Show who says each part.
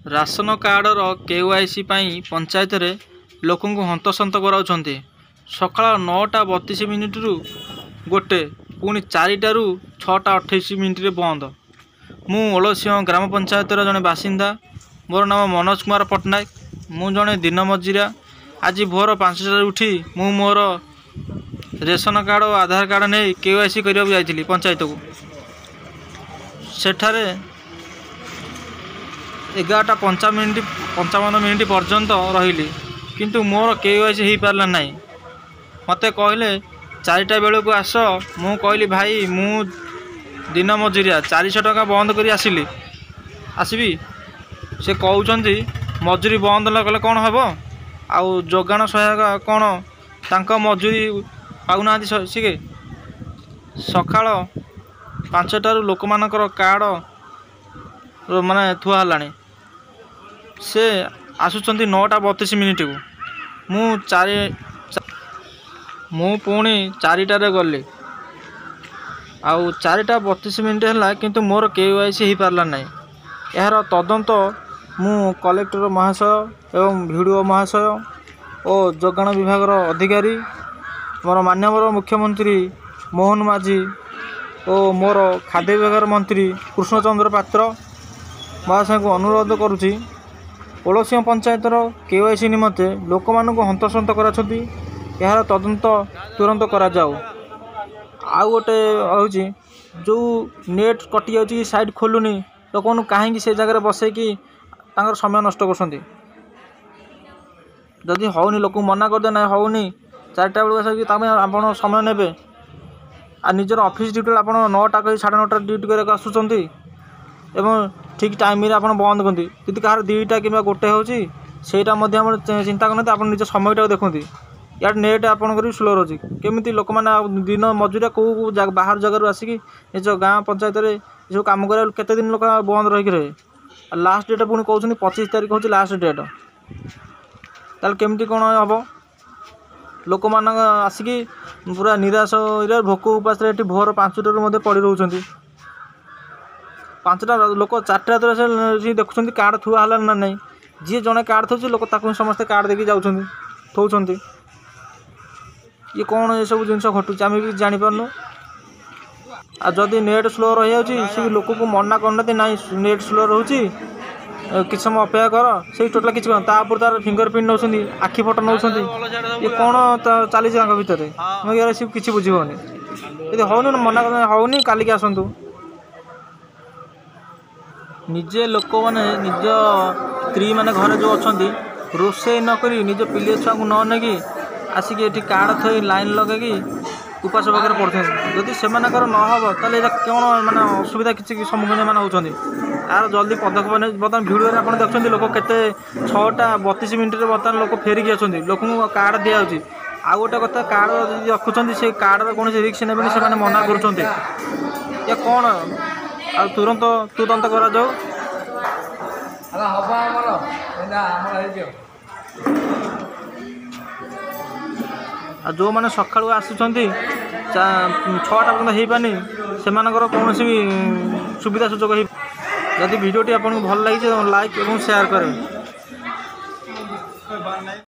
Speaker 1: Ration कार्डर KYC panchayat रे लोक हंतसंत कराउछन्ति। सकाळ 9:32 रु गोटे पुणी 4टारू 6:28 बंद। मु ओलसिंह ग्राम पंचायत जड़े बासिंदा। मोर नाम मनोज कुमार पट्टनायक। मु जड़े दिन मजुरिया। आज भोर 5टार उठी मु मोर रेशन कार्ड और आधार कार्ड नहीं KYC करने जाइली पंचायत को। सेठारे 11:55 पर्यंत रही किंतु मोर KYC हो पारा ना। मते कहले 4टा बेलू को आस। मु कहली भाई मु दिन मजुरिया 400 टका बंद कर आसबि। से कहते मजूरी बंद न कले कौन हम आउ जोगाण सहायक कौन तांका मजूरी पाऊना सिके। सकाळ 5टारू लोक मानकर कार्ड माने थुआ हलानी। से आसुचंती 9:32 को। मु पुणी 4टारे गली आउ 4:32 है किंतु मोर KYC हो पारा ना। यार तदंत मु कलेक्टर महाशय एवं वीडियो महाशय और जोगाण विभाग अधिकारी मोर माननीय मुख्यमंत्री मोहन माझी और मोर खाद्य विभाग मंत्री कृष्णचंद्र पात्र महाशय को अनुरोध करुच्ची ओलसिंह पंचायतर KYC निमंते लोक मानक हंतसंत कराछथि। यार तदंत तुरंत करा जाऊ। आउ गोटे हूँ जो नेट कटि जाऊँगी साइट खोलुनी तो कौन कहीं से जगह बसे कि समय नष्ट कर जदि होनी लोक मना करदे ना होनी 4टा बेलू आप समय ने आ निजर ऑफिस ड्यूटी आप 9टा कहीं 9:30 ड्यूटी कर आसुँच एवं ठीक टाइम आप बंद करती कि कहार 2टा कि गोटे होची सेटा चिंता करते आप निज समयटा देखते। यार नेट आपंकर स्लो रोचे केमी लोक मैंने दिन मजुरिया कौ बाहर जगह आसिक निज गाँ पंचायत सब कम कर केते दिन लोक बंद रही रहे। लास्ट डेट पुणी कहते 25 तारीख हूँ लास्ट डेट। ताल केमती कौन हम लोक मान आसिक पूरा निराश भोक उपास भोर 5टारू पड़ रोच। 5टा लोक 4टा देखुं कार्ड थुआ है ना नहीं। जी जड़े कार्ड थोड़ी लोक समस्ते कार्ड देखी जाऊँ थोन। ये कौन ये सब जिन घटुच आम भी जापारनु। आ जदि नेट स्लो रही जाऊँगी लोक को मना करना ना नेट स्लो रोचे कि समय अपेक्षा कर से टोटाल किसी तापर तार फिंगरप्रिंट नौ आखि फटो नौ ये कौन चली भितर यार सी किसी बुझीबनी यदि होनी मना होनी कालिक आसतु। निजे लोक मैंने निज स्त्री मैंने घरे जो अच्छा रोषे नक निज पिले छुआ को न आसिक ये कार्ड थी लाइन लगे उपास पाखे पड़ते जदि से न हम ताले कौन माने असुविधा किसी सम्मुखीन मैंने होती। यार जल्दी पदक्षेप नहीं बर्तमान भिडियो आप देखते लोक के 6:32 बर्तमान लोक फेरिकी अच्छा लोक कार्ड दि जाऊँगी। आउ गोटे कथा कार्ड रखुच्च से कार्ड कौन रिक्स ने मना कर कौन आ तुरंत करा जाऊ। आ जो मैंने सका आसुँच 6टा पर्यटन हो पानी से कौन भी सुविधा सुजोग हो। जदि वीडियोटी आपको भल लगी लाइक और शेयर करें।